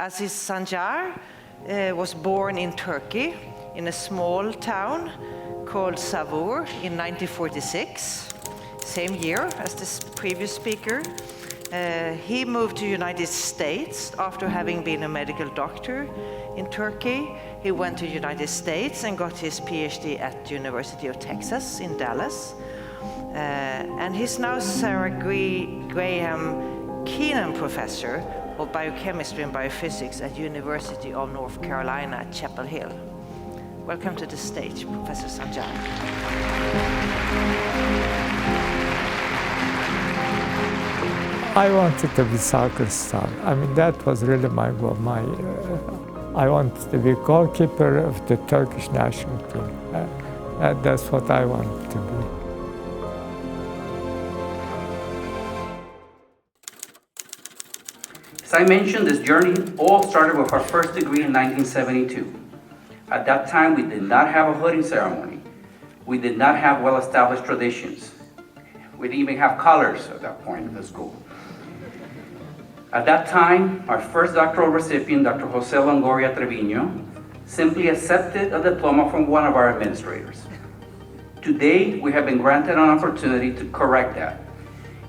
Aziz Sancar was born in Turkey in a small town called Savur in 1946, same year as this previous speaker. He moved to the United States after having been a medical doctor in Turkey. He went to the United States and got his PhD at the University of Texas in Dallas. And he's now Sarah Graham Keenan Professor of Biochemistry and Biophysics at University of North Carolina at Chapel Hill. Welcome to the stage, Professor Sancar. I wanted to be soccer star. I mean, that was really my goal. I wanted to be goalkeeper of the Turkish national team. That's what I wanted to be. As I mentioned, this journey all started with our first degree in 1972. At that time, we did not have a hooding ceremony. We did not have well-established traditions. We didn't even have colors at that point in the school. At that time, our first doctoral recipient, Dr. Jose Longoria Trevino, simply accepted a diploma from one of our administrators. Today, we have been granted an opportunity to correct that.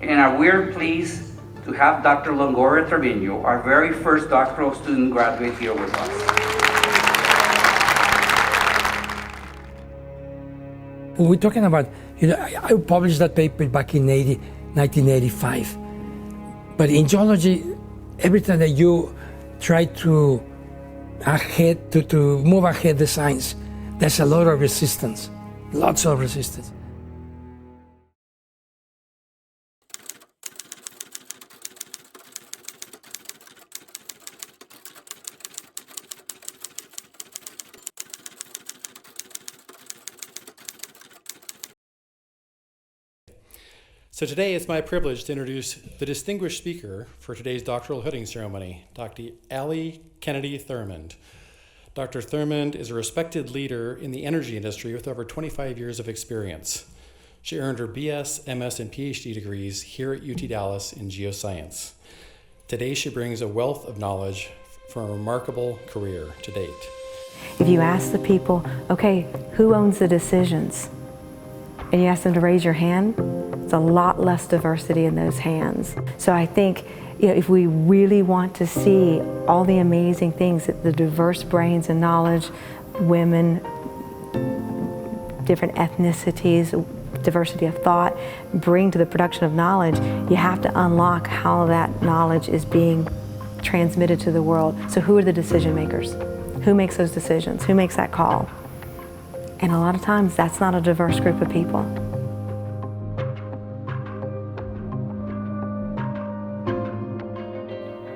And we're pleased to have Dr. Longoria Trevino, our very first doctoral student, graduate here with us. We're talking about, I published that paper back in 1985. But in geology, every time that you try to move ahead the science, there's a lot of resistance, lots of resistance. So today it's my privilege to introduce the distinguished speaker for today's doctoral hooding ceremony, Dr. Allie Kennedy Thurmond. Dr. Thurmond is a respected leader in the energy industry with over 25 years of experience. She earned her BS, MS, and PhD degrees here at UT Dallas in geoscience. Today she brings a wealth of knowledge from a remarkable career to date. If you ask the people, okay, who owns the decisions? And you ask them to raise your hand, it's a lot less diversity in those hands. So I think if we really want to see all the amazing things that the diverse brains and knowledge, women, different ethnicities, diversity of thought, bring to the production of knowledge, you have to unlock how that knowledge is being transmitted to the world. So who are the decision makers? Who makes those decisions? Who makes that call? And a lot of times that's not a diverse group of people.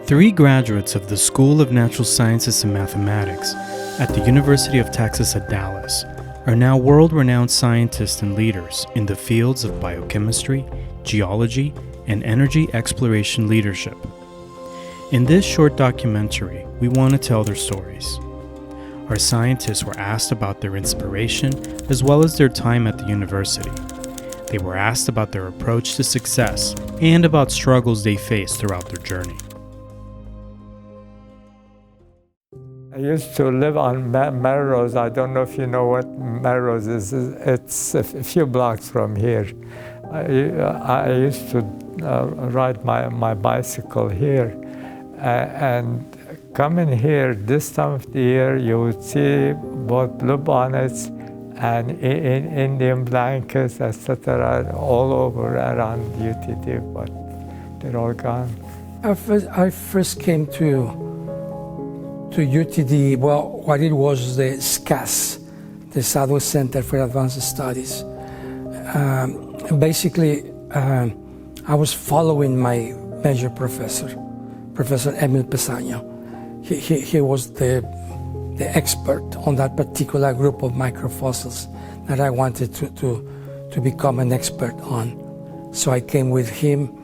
Three graduates of the School of Natural Sciences and Mathematics at the University of Texas at Dallas are now world-renowned scientists and leaders in the fields of biochemistry, geology, and energy exploration leadership. In this short documentary, we want to tell their stories. Our scientists were asked about their inspiration as well as their time at the university. They were asked about their approach to success and about struggles they faced throughout their journey. I used to live on Melrose. I don't know if you know what Melrose is. It's a few blocks from here. I used to ride my bicycle here. And coming here this time of the year, you would see both blue bonnets and Indian blankets, etc., all over around UTD, but they're all gone. I first came to UTD, well, what it was the SCAS, the Southwest Center for Advanced Studies. Basically, I was following my major professor, Professor Emil Pesaño. He was the expert on that particular group of microfossils that I wanted to become an expert on. So I came with him,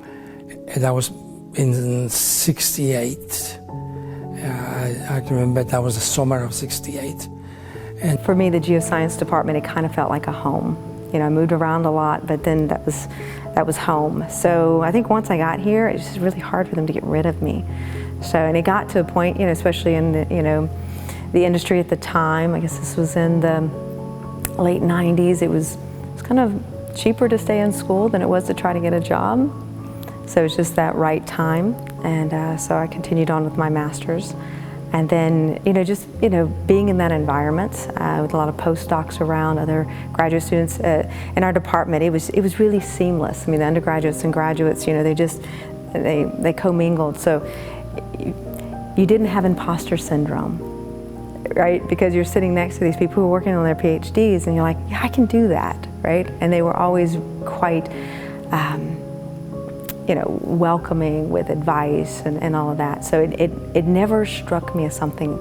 and that was in '68. I remember that was the summer of '68. And for me, the geoscience department, it kind of felt like a home. I moved around a lot, but then that was home. So I think once I got here, it's just really hard for them to get rid of me. So, and it got to a point, especially in the industry at the time, I guess this was in the late 90s, it was kind of cheaper to stay in school than it was to try to get a job. So it was just that right time. And so I continued on with my master's. And then, being in that environment with a lot of postdocs around, other graduate students in our department, it was really seamless. I mean, the undergraduates and graduates, they commingled. So you didn't have imposter syndrome, right? Because you're sitting next to these people who are working on their PhDs, and you're like, yeah, I can do that, right? And they were always quite, welcoming with advice and all of that. So it never struck me as something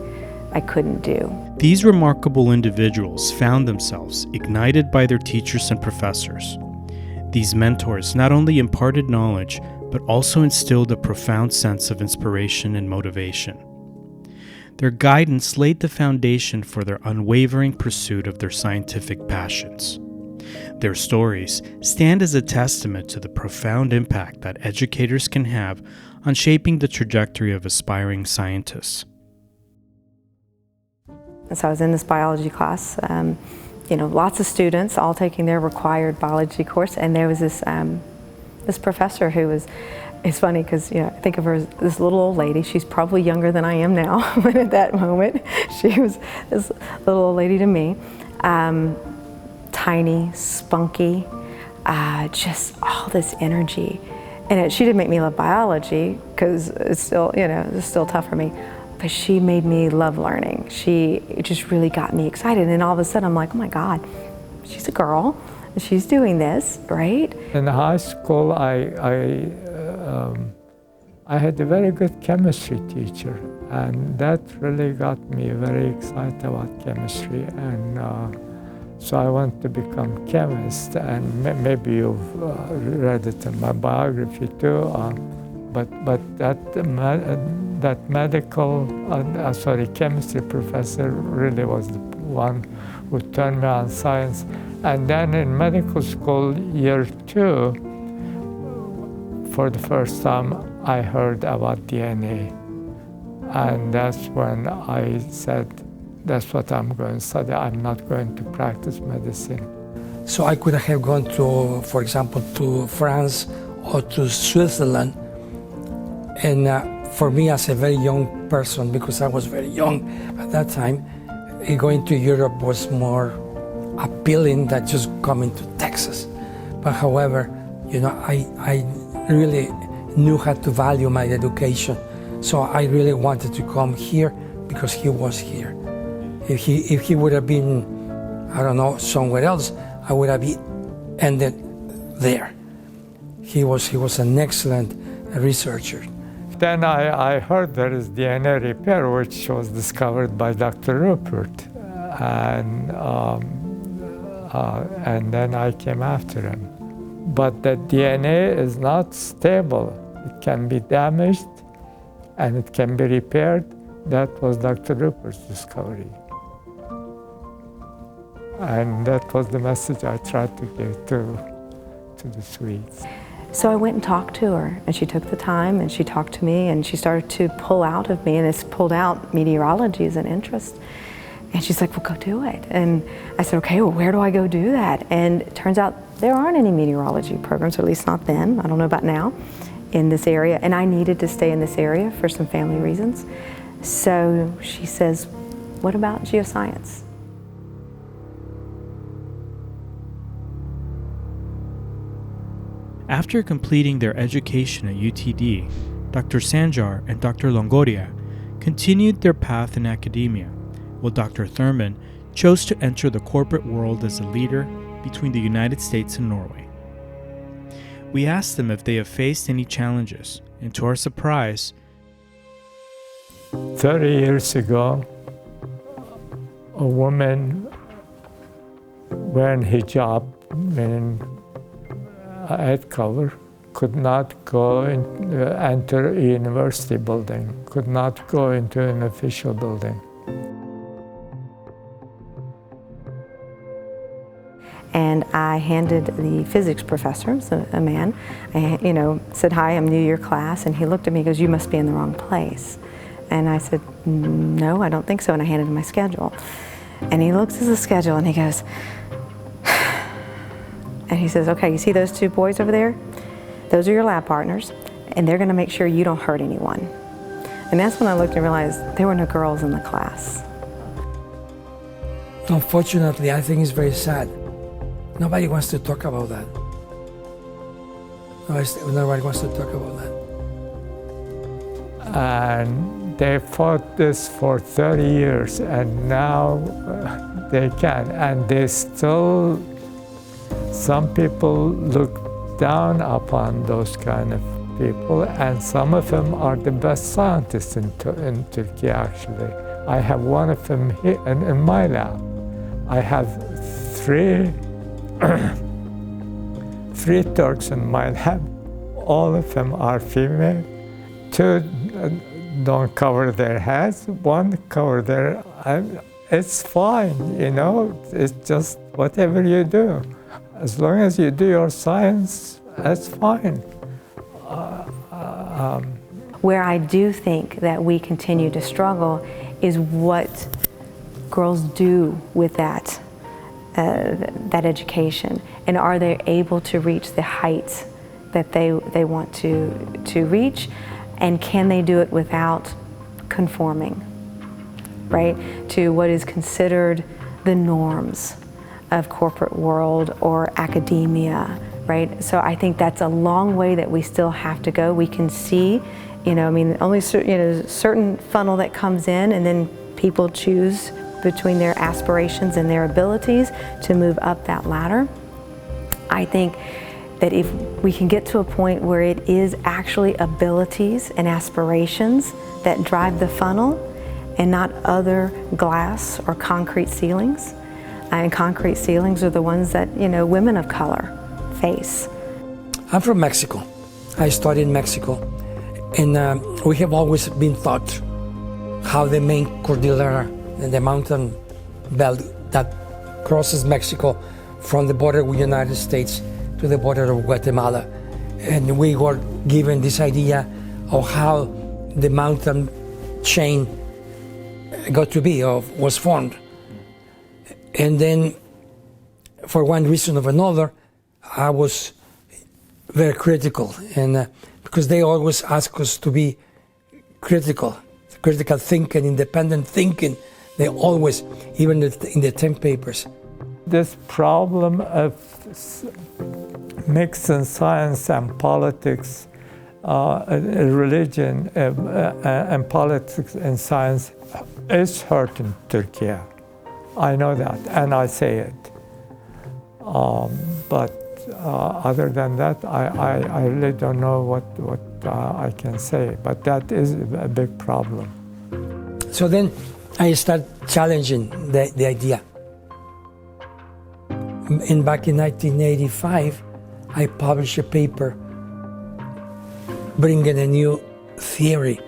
I couldn't do. These remarkable individuals found themselves ignited by their teachers and professors. These mentors not only imparted knowledge, but also instilled a profound sense of inspiration and motivation. Their guidance laid the foundation for their unwavering pursuit of their scientific passions. Their stories stand as a testament to the profound impact that educators can have on shaping the trajectory of aspiring scientists. So I was in this biology class, lots of students all taking their required biology course, and there was this professor who was, it's funny because, I think of her as this little old lady. She's probably younger than I am now, but at that moment, she was this little old lady to me. Tiny, spunky, just all this energy. And she didn't make me love biology, because it's still, it's still tough for me. But she made me love learning. She just really got me excited. And all of a sudden, I'm like, oh my God, she's a girl. She's doing this, right? In high school, I had a very good chemistry teacher, and that really got me very excited about chemistry. And so I want to become a chemist, and maybe you've read it in my biography too. But that chemistry professor really was the one who turned me on science. And then in medical school, year 2, for the first time, I heard about DNA. And that's when I said, that's what I'm going to study. I'm not going to practice medicine. So I could have gone to, for example, to France or to Switzerland. And for me, as a very young person, because I was very young at that time, going to Europe was more appealing than just coming to Texas. But however, I really knew how to value my education. So I really wanted to come here because he was here. If he would have been, I don't know, somewhere else, I would have ended there. He was an excellent researcher. Then I heard there is DNA repair, which was discovered by Dr. Rupert. And then I came after him. But the DNA is not stable. It can be damaged and it can be repaired. That was Dr. Rupert's discovery. And that was the message I tried to give to the Swedes. So I went and talked to her, and she took the time, and she talked to me, and she started to pull out of me, and it's pulled out meteorology as an interest. And she's like, well, go do it. And I said, okay, well, where do I go do that? And it turns out there aren't any meteorology programs, or at least not then, I don't know about now, in this area. And I needed to stay in this area for some family reasons. So she says, what about geoscience? After completing their education at UTD, Dr. Sancar and Dr. Longoria continued their path in academia, while Dr. Thurmond chose to enter the corporate world as a leader between the United States and Norway. We asked them if they have faced any challenges, and to our surprise, 30 years ago, a woman wearing hijab, meaning a head cover, could not go enter a university building, could not go into an official building. And I handed the physics professor, so a man, said, "Hi, I'm new to your class," and he looked at me and goes, "You must be in the wrong place." And I said, "No, I don't think so," and I handed him my schedule. And he looks at the schedule and he goes, and he says, "Okay, you see those two boys over there? Those are your lab partners, and they're gonna make sure you don't hurt anyone." And that's when I looked and realized there were no girls in the class. Unfortunately, I think it's very sad. Nobody wants to talk about that. Nobody wants to talk about that. And they fought this for 30 years, and now they can. And they still, some people look down upon those kind of people, and some of them are the best scientists in Turkey, actually. I have one of them here in my lab. I have three Turks in my lab. All of them are female. Two don't cover their heads, one cover their, it's fine, it's just whatever you do. As long as you do your science, that's fine. Where I do think that we continue to struggle is what girls do with that education, and are they able to reach the heights that they want to reach, and can they do it without conforming, right, to what is considered the norms of corporate world or academia, right? So I think that's a long way that we still have to go. We can see, only certain funnel that comes in, and then people choose between their aspirations and their abilities to move up that ladder. I think that if we can get to a point where it is actually abilities and aspirations that drive the funnel and not other glass or concrete ceilings, and concrete ceilings are the ones that women of color face. I'm from Mexico. I studied in Mexico, and we have always been taught how the main Cordillera and the mountain belt that crosses Mexico from the border with the United States to the border of Guatemala. And we were given this idea of how the mountain chain got to be, or was formed. And then, for one reason or another, I was very critical, and because they always ask us to be critical thinking, independent thinking. They always, even in the 10 papers. This problem of mixing science and politics, religion and politics and science is hurting Turkey. I know that, and I say it. But other than that, I really don't know what I can say. But that is a big problem. So then I start challenging the idea. And back in 1985, I published a paper bringing a new theory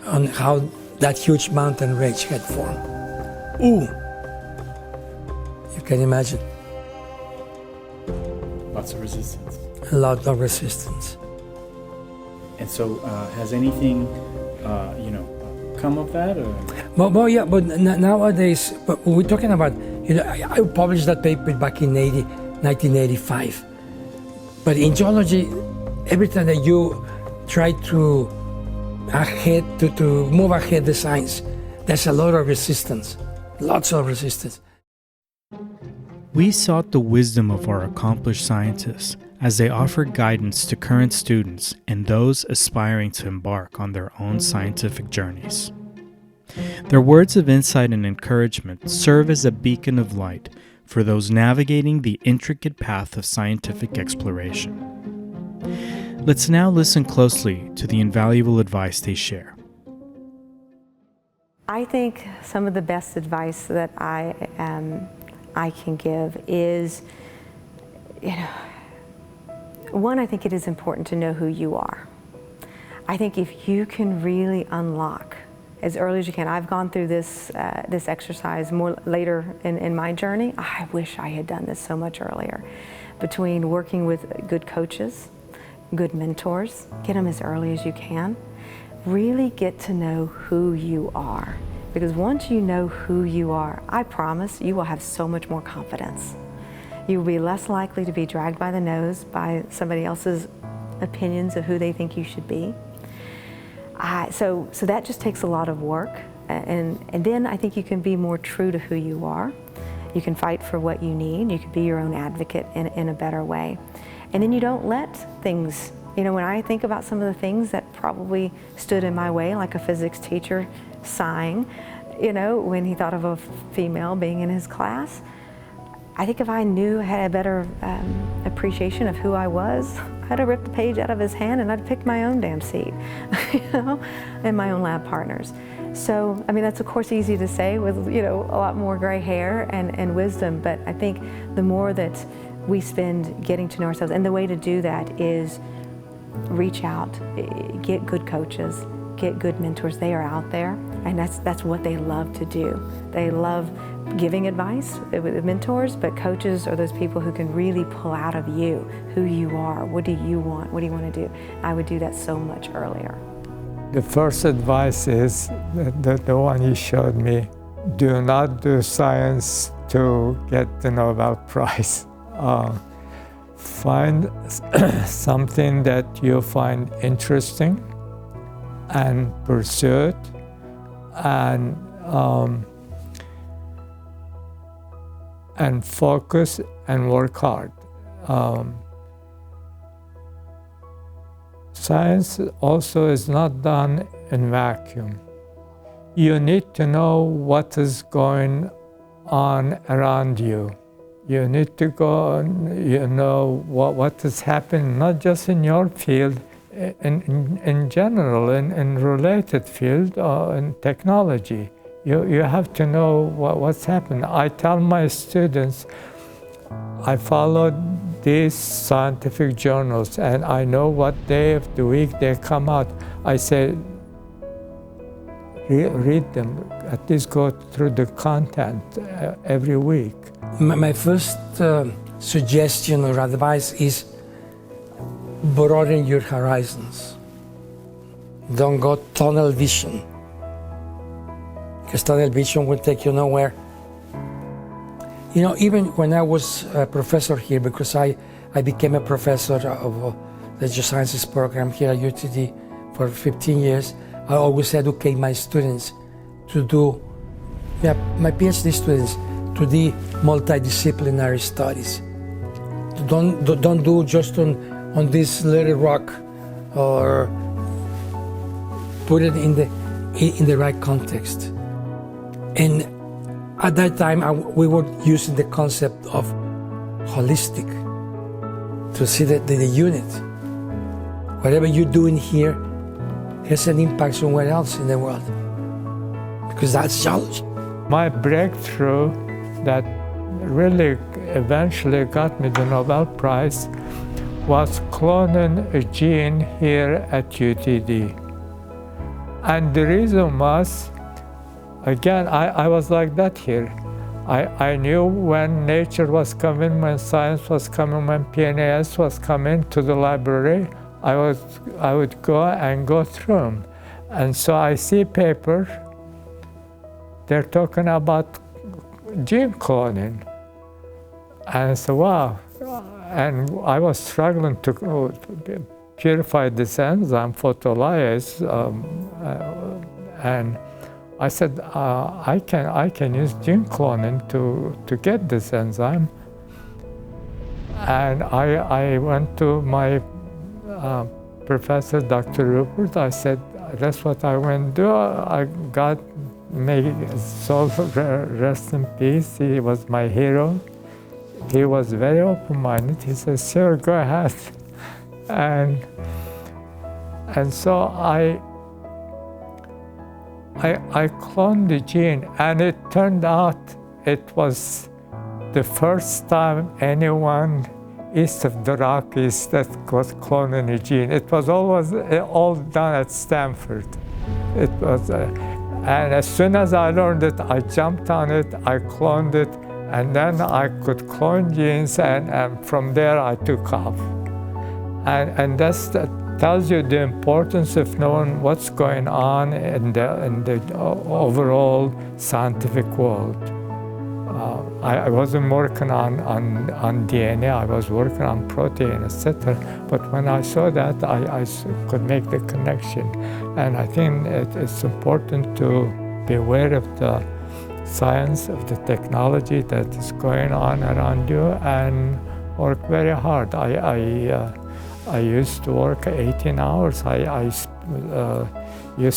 on how that huge mountain range had formed. Ooh! You can imagine. Lots of resistance. A lot of resistance. And so, has anything, come of that? Or? Well, yeah, but nowadays, but we're talking about, I published that paper back in 1985. But in geology, every time that you try to move ahead the science, there's a lot of resistance, lots of resistance. We sought the wisdom of our accomplished scientists as they offered guidance to current students and those aspiring to embark on their own scientific journeys. Their words of insight and encouragement serve as a beacon of light for those navigating the intricate path of scientific exploration. Let's now listen closely to the invaluable advice they share. I think some of the best advice that I can give is, one, I think it is important to know who you are. I think if you can really unlock as early as you can. I've gone through this exercise more later in my journey. I wish I had done this so much earlier. Between working with good coaches, good mentors, get them as early as you can. Really get to know who you are. Because once you know who you are, I promise you will have so much more confidence. You will be less likely to be dragged by the nose by somebody else's opinions of who they think you should be. So that just takes a lot of work. And then I think you can be more true to who you are. You can fight for what you need. You can be your own advocate in a better way. And then you don't let things, you know, when I think about some of the things that probably stood in my way, like a physics teacher sighing, you know, when he thought of a female being in his class, I think if I had a better appreciation of who I was, I'd have ripped the page out of his hand and I'd picked my own damn seat, you know, and my own lab partners. So, I mean, that's of course easy to say with, you know, a lot more gray hair and wisdom, but I think the more that we spend getting to know ourselves, and the way to do that is reach out, get good coaches, get good mentors. They are out there, and that's what they love to do. They love giving advice with mentors, but coaches are those people who can really pull out of you who you are. What do you want? What do you want to do? I would do that so much earlier. The first advice is the one you showed me. Do not do science to get the Nobel Prize. Find something that you find interesting and pursue it, and focus and work hard. Science also is not done in vacuum. You need to know what is going on around you. You need to go, you know, what is happening, not just in your field, in general, in related field, in technology. You have to know what's happening. I tell my students, I follow these scientific journals and I know what day of the week they come out. I say, read them, at least go through the content every week. My first suggestion or advice is broaden your horizons. Don't go tunnel vision, because tunnel vision will take you nowhere. You know, even when I was a professor here, because I became a professor of the geosciences program here at UTD for 15 years, I always educate my students to do, my PhD students, to do multidisciplinary studies. Don't do just on this little rock, or put it in the right context. And at that time, we were using the concept of holistic to see the unit. Whatever you're doing here has an impact somewhere else in the world, because that's geology. My breakthrough that really eventually got me the Nobel Prize was cloning a gene here at UTD. And the reason was, again, I was like that here. I knew when nature was coming, when science was coming, when PNAS was coming to the library, I would go through them. And so I see paper, they're talking about gene cloning. And so, wow. And I was struggling to purify this enzyme, photolyase, and I said, I can use gene cloning to get this enzyme. And I went to my professor, Dr. Rupert. I said, that's what I want to do. I got, may his soul rest in peace. He was my hero. He was very open-minded. He said, sure, go ahead. And so I cloned the gene, and it turned out it was the first time anyone east of the Rockies that was cloning a gene. It was always all done at Stanford. It was, And as soon as I learned it, I jumped on it, I cloned it, and then I could clone genes, and from there I took off. And that tells you the importance of knowing what's going on in the overall scientific world. I wasn't working on DNA, I was working on protein, etc. But when I saw that, I could make the connection. And I think it's important to be aware of the science, of the technology that is going on around you, and work very hard. I used to work 18 hours. I used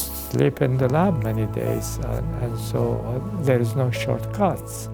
to sleep in the lab many days, and so there is no shortcuts.